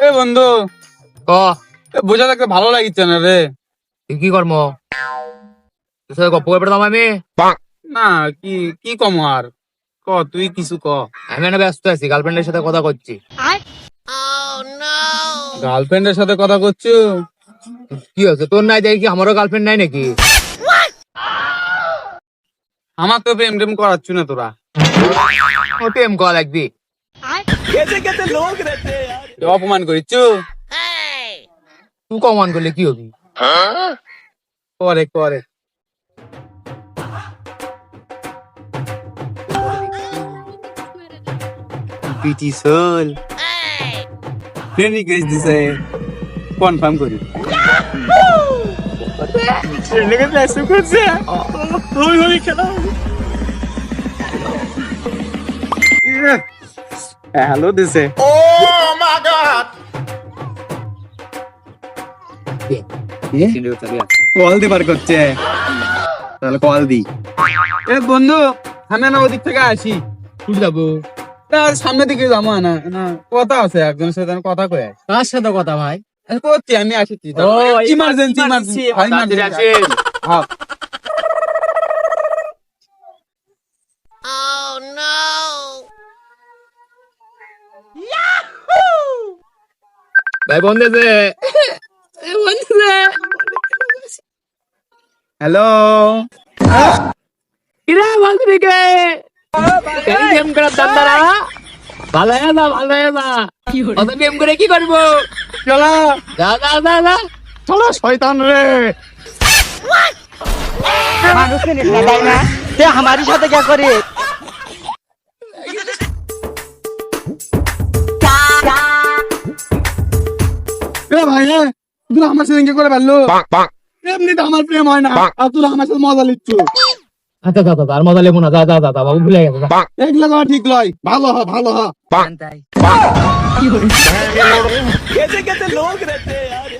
এ বন্ধু ক বোঝা দেখতে ভালো লাগিচ্ছে না রে। তুই কি কর্ম তোর সাথে গপ্প করে পেতাম আমি। না কি কি কম আর ক, তুই কিছু ক। আমি না ব্যস্ত আছি, গার্লফ্রেন্ডের সাথে কথা করছি। গার্লফ্রেন্ডের সাথে কথা করছো? কি হচ্ছে তোর? নাই দেখি আমারও গার্লফ্রেন্ড নাই নাকি? আমার তো প্রেম টেম করাচ্ছ না তোরা। ও প্রেম করা লাগবি? অপমান করিচ্ছ। তুই কমান করলে কি হবি? করে করে পিটি সোল ফ্রেন্ড রিকোয়েস্ট দিছে, কনফার্ম করি। ছেলেকে মেসেজ করছে, ওই ওই খেলা। হ্যালো দিছে। ও মাই গড, কল দিবার করছে, তাহলে কল দি। এ বন্ধু আমি না ওদিক থেকে আসি। তুই যাবো? তার সামনের দিকে যাবো না, না কথা আছে একজনের সাথে, আমি কথা কয়ে আসি। কার সাথে কথা ভাই? করছি আমি আসছি। ইমার্জেন্সি ইমার্জেন্সি ভাই বন্ধু যে হ্যালো। কিরা বন্ধু দিকে প্রেম করার দান্দারা ভালো না ভালো না অত প্রেম করে কি করবো? চলো যা যা যা যা চলো শয়তান রে। मानुस ने निकला था ना ते हमारी साथ क्या करे এ ভাই তুই আমার সাথে কি করে পারলো? এমনি তো আমার প্রেম হয় না, আর তুই আমার সাথে মজা লিচ্ছ। আচ্ছা দাদা আর মজা লেবো না, যা যা দাদা বাবু ভুলে গেছে। এগুলো করা ঠিক নয়, ভালো হ ভালো হ। कैसे कैसे लोग रहते हैं यार।